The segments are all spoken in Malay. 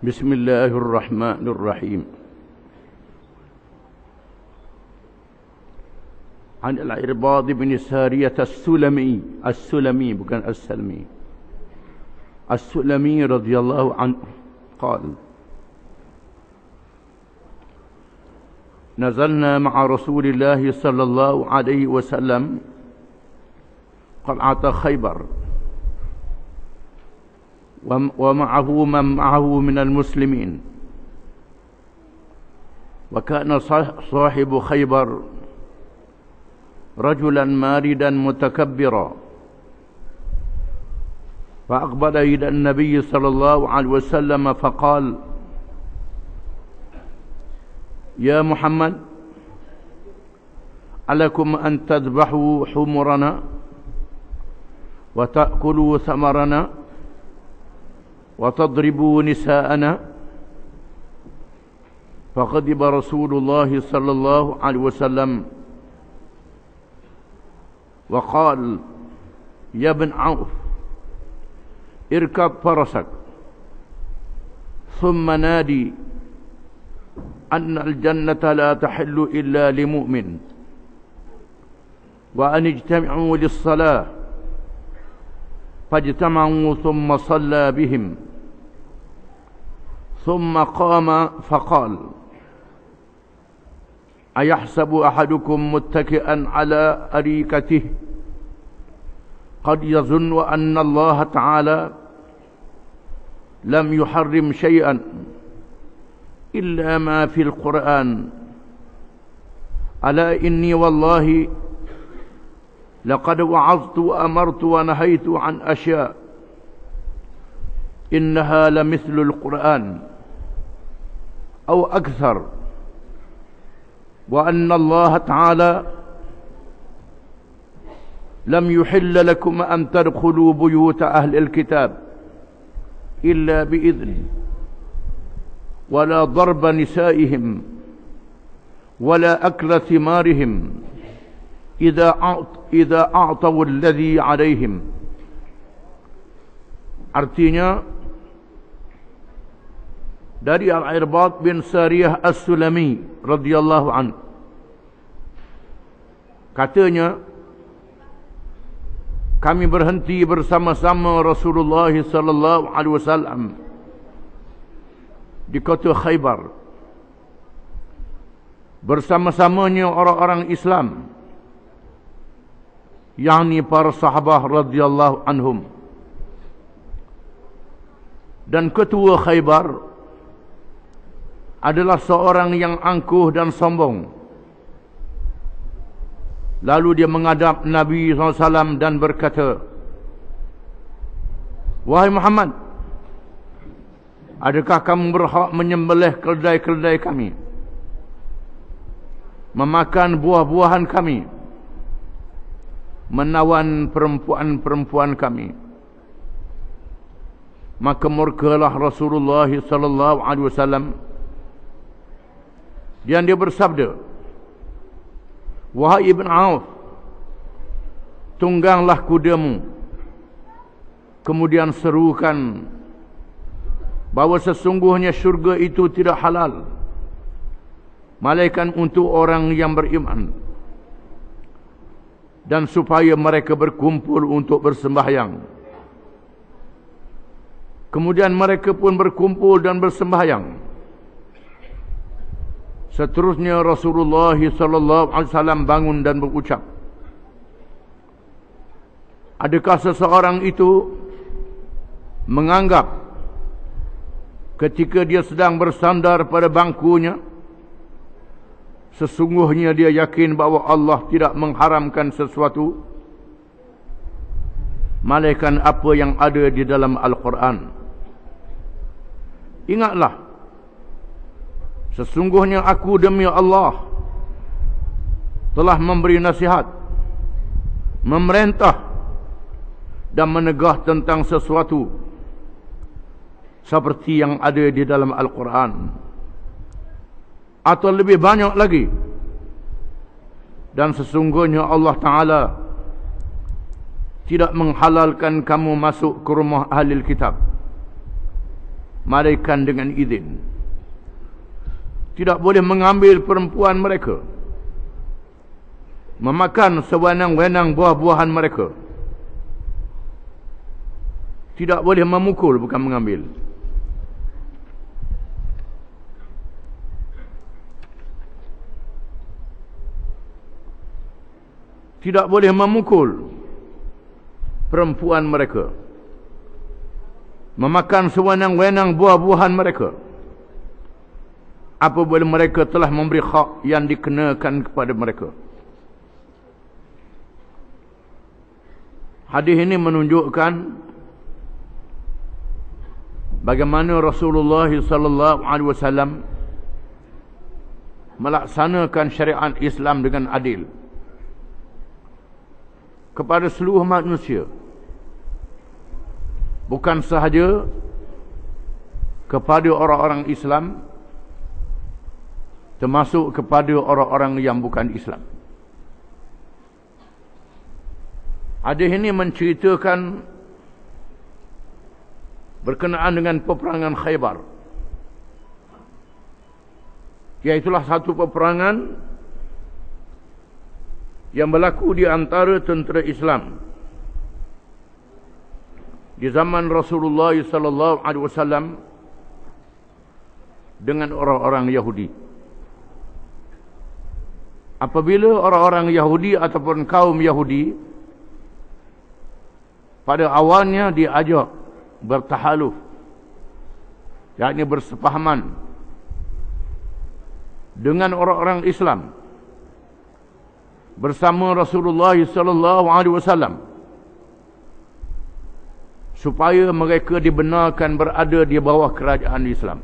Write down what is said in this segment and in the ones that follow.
بسم الله الرحمن الرحيم. عن العرباض بن سارية السلمي bukan السلمي السلمي رضي الله عنه قال: نزلنا مع رسول الله صلى الله عليه وسلم قلعة خيبر ومعه من معه من المسلمين، وكان صاحب خيبر رجلا ماردا متكبرا، فأقبل إلى النبي صلى الله عليه وسلم فقال: يا محمد، ألكم أن تذبحوا حمرنا وتأكلوا ثمرنا وتضربوا نساءنا؟ فغضب رسول الله صلى الله عليه وسلم وقال: يا ابن عوف، اركب فرسك ثم نادي أن الجنة لا تحل إلا لمؤمن، وأن اجتمعوا للصلاة، فاجتمعوا ثم صلى بهم، ثم قام فقال: أيحسب أحدكم متكئا على أريكته قد يظن أن الله تعالى لم يحرم شيئا إلا ما في القرآن؟ ألا إني والله لقد وعظت وأمرت ونهيت عن أشياء إنها لمثل القرآن أو أكثر، وأن الله تعالى لم يحل لكم أن تدخلوا بيوت أهل الكتاب إلا بإذن، ولا ضرب نسائهم ولا أكل ثمارهم إذا أعطوا الذي عليهم. Artinya, dari Al-Irbad bin Sariyah As-Sulami radhiyallahu anhu, katanya, kami berhenti bersama-sama Rasulullah sallallahu alaihi wasallam di kota Khaybar. Bersama-samanya orang-orang Islam, yakni para sahabat radhiyallahu anhum. Dan ketua Khaybar adalah seorang yang angkuh dan sombong. Lalu dia menghadap Nabi SAW dan berkata, "Wahai Muhammad, adakah kamu berhak menyembelih keledai-keledai kami, memakan buah-buahan kami, menawan perempuan-perempuan kami?" Maka murkalah Rasulullah sallallahu alaihi wasallam dan dia bersabda, "Wahai Ibn Auf, tungganglah kudamu, kemudian serukan bahawa sesungguhnya syurga itu tidak halal malaikat untuk orang yang beriman, dan supaya mereka berkumpul untuk bersembahyang." Kemudian mereka pun berkumpul dan bersembahyang. Seterusnya Rasulullah sallallahu alaihi wasallam bangun dan berucap, "Adakah seseorang itu menganggap ketika dia sedang bersandar pada bangkunya, sesungguhnya dia yakin bahawa Allah tidak mengharamkan sesuatu, malaikat apa yang ada di dalam Al-Quran? Ingatlah, sesungguhnya aku demi Allah telah memberi nasihat, memerintah dan menegah tentang sesuatu seperti yang ada di dalam Al-Quran, atau lebih banyak lagi. Dan sesungguhnya Allah Ta'ala tidak menghalalkan kamu masuk ke rumah ahli kitab melainkan dengan izin. Tidak boleh mengambil perempuan mereka, memakan sewenang-wenang buah-buahan mereka. Tidak boleh memukul, bukan mengambil. Tidak boleh memukul perempuan mereka, memakan sewenang-wenang buah-buahan mereka, apabila mereka telah memberi hak yang dikenakan kepada mereka. Hadis ini menunjukkan bagaimana Rasulullah sallallahu alaihi wasallam melaksanakan syariat Islam dengan adil kepada seluruh manusia, bukan sahaja kepada orang-orang Islam, termasuk kepada orang-orang yang bukan Islam. Hadis ini menceritakan berkenaan dengan peperangan Khaybar, iaitulah satu peperangan yang berlaku di antara tentera Islam di zaman Rasulullah sallallahu alaihi wasallam dengan orang-orang Yahudi. Apabila orang-orang Yahudi ataupun kaum Yahudi pada awalnya diajak bertahaluf, yakni bersepahaman dengan orang-orang Islam bersama Rasulullah sallallahu alaihi wasallam, supaya mereka dibenarkan berada di bawah kerajaan Islam,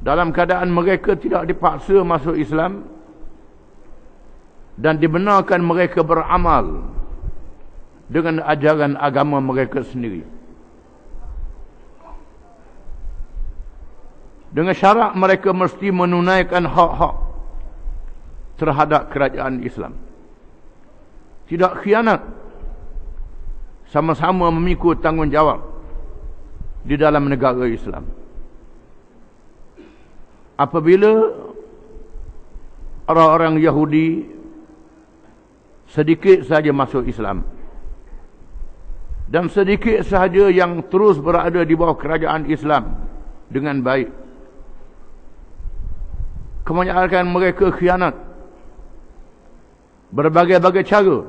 dalam keadaan mereka tidak dipaksa masuk Islam, dan dibenarkan mereka beramal dengan ajaran agama mereka sendiri, dengan syarat mereka mesti menunaikan hak-hak terhadap kerajaan Islam, tidak khianat, sama-sama memikul tanggungjawab di dalam negara Islam. Apabila orang-orang Yahudi sedikit saja masuk Islam dan sedikit sahaja yang terus berada di bawah kerajaan Islam dengan baik, kebanyakan mereka khianat berbagai-bagai cara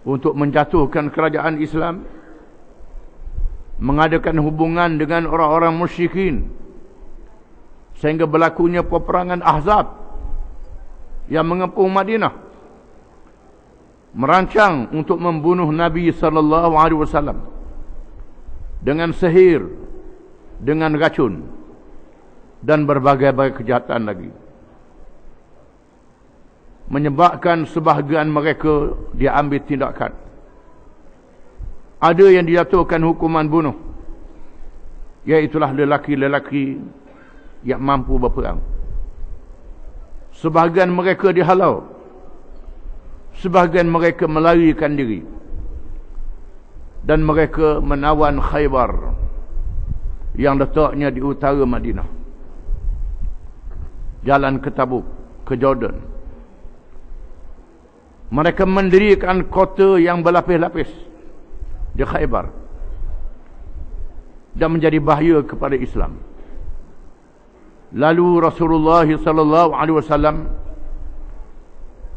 untuk menjatuhkan kerajaan Islam, mengadakan hubungan dengan orang-orang musyrikin, sehingga berlakunya peperangan Ahzab yang mengepung Madinah, merancang untuk membunuh Nabi sallallahu alaihi wasallam dengan sihir, dengan racun, dan berbagai-bagai kejahatan lagi, menyebabkan sebahagian mereka diambil tindakan. Ada yang dijatuhkan hukuman bunuh, iaitulah lelaki-lelaki yang mampu berperang. Sebahagian mereka dihalau, sebahagian mereka melarikan diri, dan mereka menawan Khaybar yang letaknya di utara Madinah, jalan ke Tabuk, ke Jordan. Mereka mendirikan kota yang berlapis-lapis di Khaybar dan menjadi bahaya kepada Islam. Lalu Rasulullah sallallahu alaihi wasallam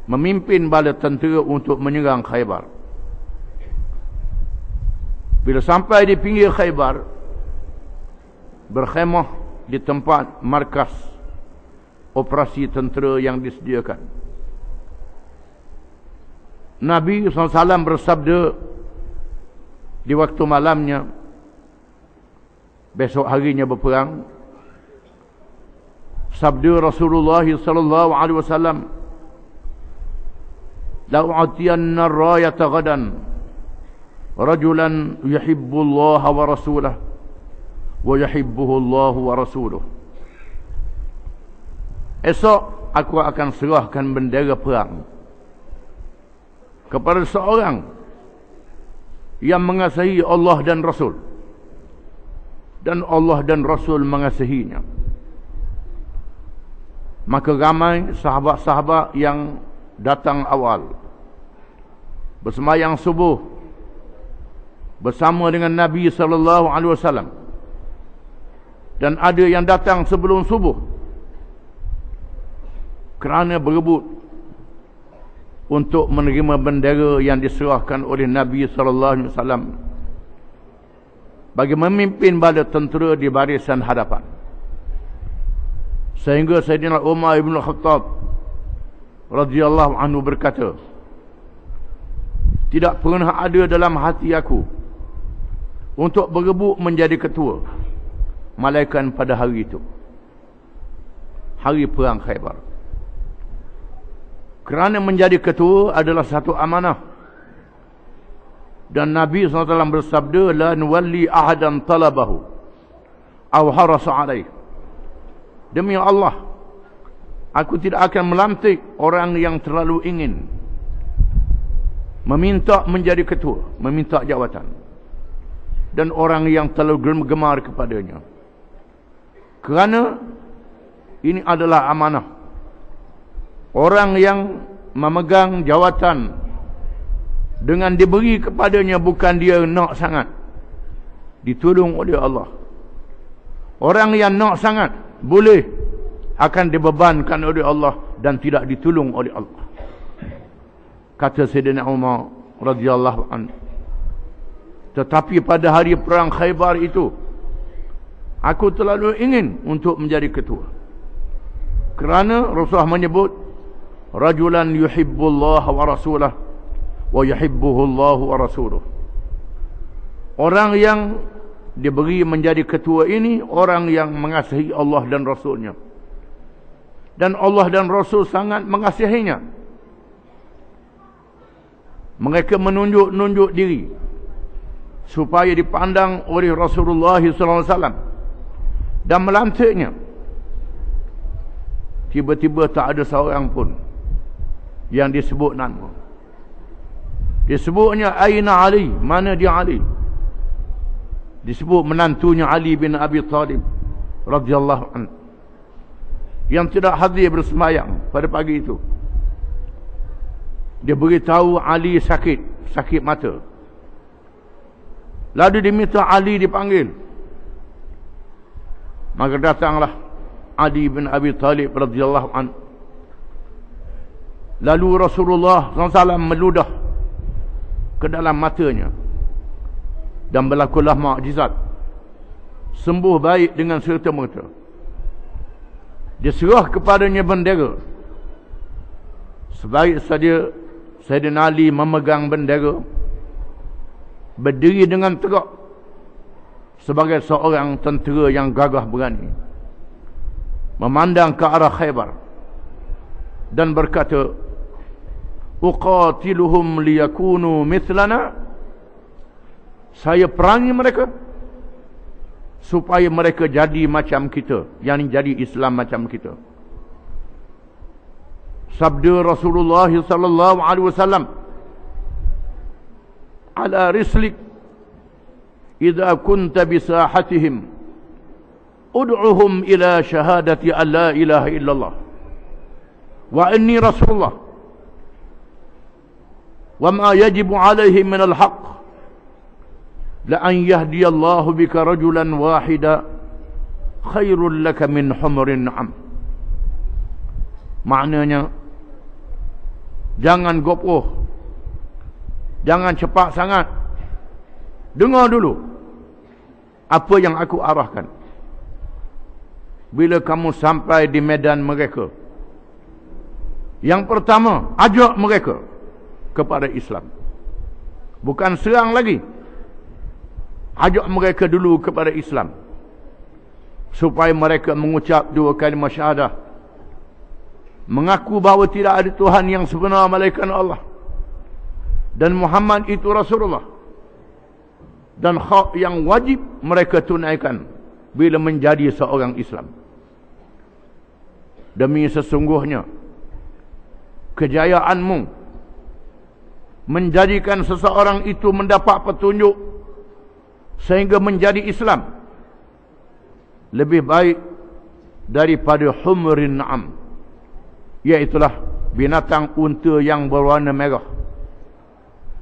memimpin bala tentera untuk menyerang Khaybar. Bila sampai di pinggir Khaybar, berkhemah di tempat markas operasi tentera yang disediakan. Nabi SAW bersabda di waktu malamnya, besok harinya berperang, sabda Rasulullah sallallahu alaihi wasallam, la'utiyanna ar-rayata ghadan rajulan yuhibbu Allah wa rasulahu wa yuhibbuhu Allah wa rasuluhu. Esok aku akan serahkan bendera perang kepada seorang yang mengasihi Allah dan Rasul, dan Allah dan Rasul mengasihinya. Maka ramai sahabat-sahabat yang datang awal bersemayang subuh bersama dengan Nabi SAW, dan ada yang datang sebelum subuh kerana berebut untuk menerima bendera yang diserahkan oleh Nabi SAW bagi memimpin bala tentera di barisan hadapan. Sehingga Sayyidina Umar ibn Khattab radhiyallahu anhu berkata, tidak pernah ada dalam hati aku untuk berebut menjadi ketua, malaikat pada hari itu, hari perang Khaybar. Kerana menjadi ketua adalah satu amanah, dan Nabi SAW bersabda, la nuwalli ahadan talabahu aw harasa alaih. Demi Allah, aku tidak akan melantik orang yang terlalu ingin meminta menjadi ketua, meminta jawatan, dan orang yang terlalu gemar kepadanya. Kerana ini adalah amanah. Orang yang memegang jawatan dengan diberi kepadanya bukan dia nak sangat, ditolong oleh Allah. Orang yang nak sangat boleh akan dibebankan oleh Allah dan tidak ditolong oleh Allah. Kata Sayyidina Umar radhiyallahu anhu, tetapi pada hari perang Khaybar itu aku terlalu ingin untuk menjadi ketua, kerana Rasulullah menyebut rajulan yuhibbullah wa rasulah wa yuhibbuhullahu wa rasuluh. Orang yang diberi menjadi ketua ini orang yang mengasihi Allah dan Rasulnya, dan Allah dan Rasul sangat mengasihinya. Mereka menunjuk diri supaya dipandang oleh Rasulullah SAW dan melantiknya. Tiba-tiba tak ada seorang pun yang disebut nama. Disebutnya Aina Ali, mana dia Ali? Disebut menantunya Ali bin Abi Talib radhiyallahu anhu yang tidak hadir bersemayam pada pagi itu. Dia beritahu Ali sakit mata. Lalu diminta Ali dipanggil. Maka datanglah Ali bin Abi Talib radhiyallahu anhu. Lalu Rasulullah SAW meludah ke dalam matanya dan berlakulah mukjizat, sembuh baik dengan serta-merta. Dia serah kepadanya bendera. Sebaik saja Sayyidina Ali memegang bendera, berdiri dengan tegak sebagai seorang tentera yang gagah berani, memandang ke arah Khaybar dan berkata, uqatiluhum liyakunu mithlana, saya perangi mereka supaya mereka jadi macam kita, yang jadi Islam macam kita. Sabda Rasulullah sallallahu alaihi wasallam, ala rislik idza kunta bisahatihim ud'uhum ila syahadati an la ilaha illallah wa inni rasulullah wa ma yajibu alaihim min al-haq la an yahdiyallahu bika rajulan wahida khairul laka min humrin na'am. Maknanya, jangan gopoh, jangan cepat sangat. Dengar dulu apa yang aku arahkan. Bila kamu sampai di medan mereka, yang pertama, ajak mereka kepada Islam. Bukan serang lagi. Ajak mereka dulu kepada Islam, supaya mereka mengucap dua kalimah syahadah, mengaku bahawa tidak ada Tuhan yang sebenar melainkan Allah, dan Muhammad itu Rasulullah, dan hak yang wajib mereka tunaikan bila menjadi seorang Islam. Demi sesungguhnya kejayaanmu menjadikan seseorang itu mendapat petunjuk sehingga menjadi Islam, lebih baik daripada humrin na'am, iaitulah binatang unta yang berwarna merah,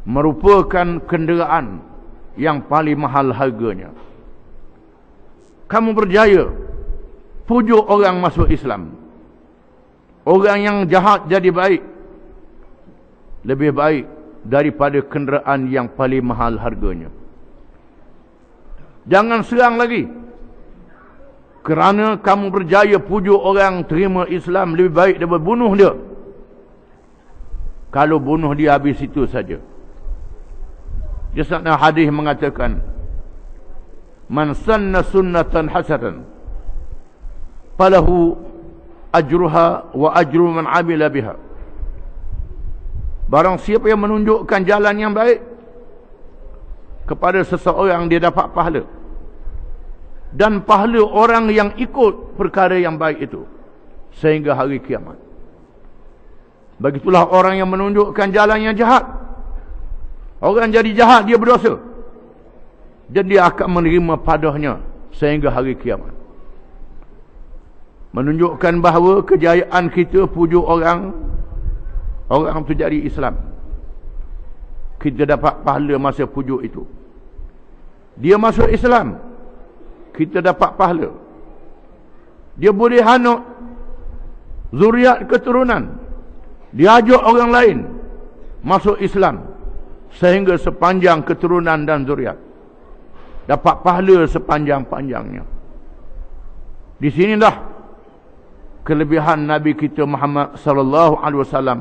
merupakan kenderaan yang paling mahal harganya. Kamu berjaya pujuk orang masuk Islam, orang yang jahat jadi baik, lebih baik daripada kenderaan yang paling mahal harganya. Jangan serang lagi, kerana kamu berjaya pujuk orang terima Islam, lebih baik daripada bunuh dia. Kalau bunuh dia habis itu saja. Jasana hadis mengatakan, man sanna sunnatan hasanatan falahu ajruha wa ajru man amila biha. Barang siapa yang menunjukkan jalan yang baik kepada seseorang, dia dapat pahala, dan pahala orang yang ikut perkara yang baik itu sehingga hari kiamat. Begitulah orang yang menunjukkan jalan yang jahat. Orang jadi jahat, dia berdosa, dan dia akan menerima padahnya sehingga hari kiamat. Menunjukkan bahawa kejayaan kita pujuk orang itu jadi Islam, kita dapat pahala masa pujuk itu. Dia masuk Islam, kita dapat pahala. Dia boleh hanut zuriat keturunan, dia ajak orang lain masuk Islam, sehingga sepanjang keturunan dan zuriat dapat pahala sepanjang-panjangnya. Di sinilah kelebihan Nabi kita Muhammad sallallahu alaihi wasallam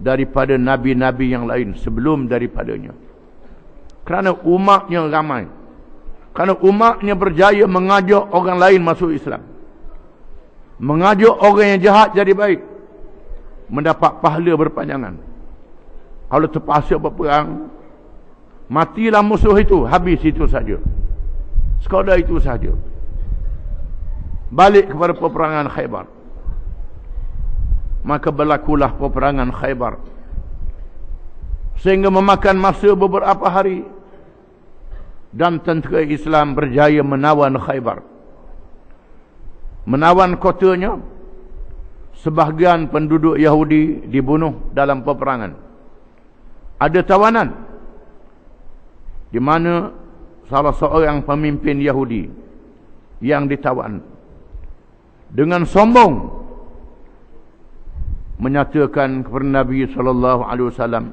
daripada nabi-nabi yang lain sebelum daripadanya. Kerana umatnya ramai, kerana umatnya berjaya mengajak orang lain masuk Islam, mengajak orang yang jahat jadi baik, mendapat pahala berpanjangan. Kalau terpaksa berperang, matilah musuh itu, habis itu saja, sekadar itu saja. Balik kepada peperangan Khaybar. Maka berlakulah peperangan Khaybar, sehingga memakan masa beberapa hari, dan tentera Islam berjaya menawan Khaybar, menawan kotanya. Sebahagian penduduk Yahudi dibunuh dalam peperangan. Ada tawanan di mana salah seorang pemimpin Yahudi yang ditawan dengan sombong menyatakan kepada Nabi sallallahu alaihi wasallam,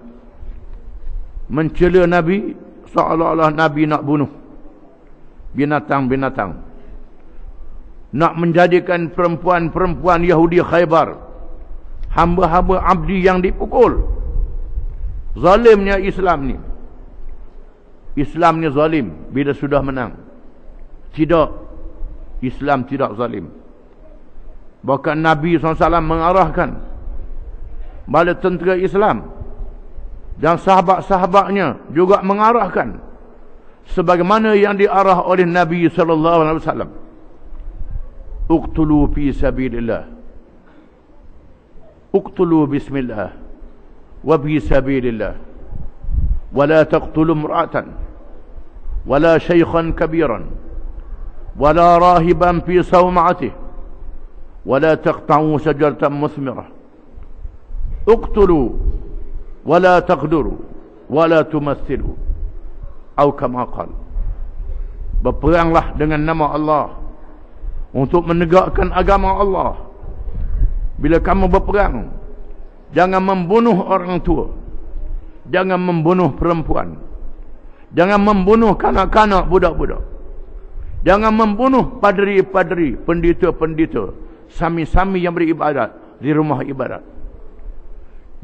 mencela Nabi, seolah-olah Nabi nak bunuh binatang-binatang, nak menjadikan perempuan-perempuan Yahudi Khaybar hamba-hamba abdi yang dipukul. Zalimnya Islam ni. Islam ni zalim bila sudah menang. Tidak, Islam tidak zalim. Bahkan Nabi SAW mengarahkan bala tentera Islam dan sahabat-sahabatnya juga mengarahkan sebagaimana yang diarah oleh Nabi SAW. Uqtulu fi sabilillah, uqtulu bismillah wa fi sabilillah, wa la taqtulu imra'atan wa la shaykhan kabiran wa la rahiban fi sawma'atihi wa la taqta'u shajaratan musmirah, uqtulu wa la taqduru wa la tumathilu, atau kama qala. Berperanglah dengan nama Allah untuk menegakkan agama Allah. Bila kamu berperang, jangan membunuh orang tua, jangan membunuh perempuan, jangan membunuh kanak-kanak, budak-budak, jangan membunuh padri-padri, pendeta-pendeta, sami-sami yang beribadat di rumah ibadat.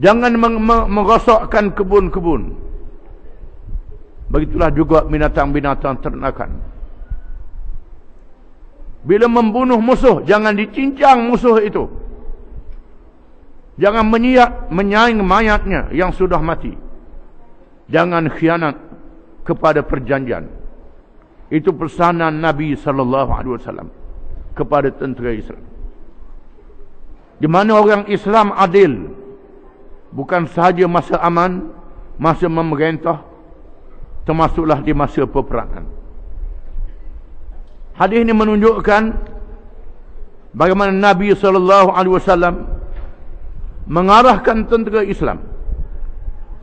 Jangan merosakkan kebun-kebun. Begitulah juga binatang-binatang ternakan. Bila membunuh musuh, jangan dicincang musuh itu. Jangan menyaing mayatnya yang sudah mati. Jangan khianat kepada perjanjian. Itu pesanan Nabi SAW kepada tentera Islam. Di mana orang Islam adil, bukan sahaja masa aman, masa memerintah, termasuklah di masa peperangan. Hadis ini menunjukkan bagaimana Nabi SAW mengarahkan tentera Islam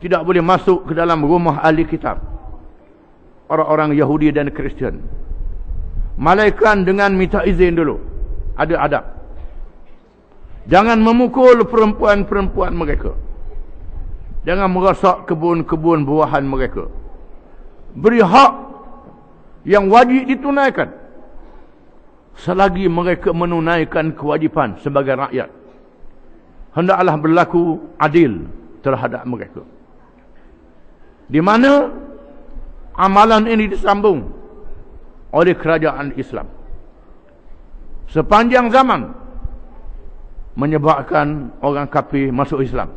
tidak boleh masuk ke dalam rumah ahli kitab, orang-orang Yahudi dan Kristian, melainkan dengan minta izin dulu. Ada adab. Jangan memukul perempuan-perempuan mereka. Jangan merosak kebun-kebun buahan mereka. Beri hak yang wajib ditunaikan selagi mereka menunaikan kewajipan sebagai rakyat. Hendaklah berlaku adil terhadap mereka. Di mana amalan ini disambung oleh kerajaan Islam sepanjang zaman, menyebabkan orang kafir masuk Islam.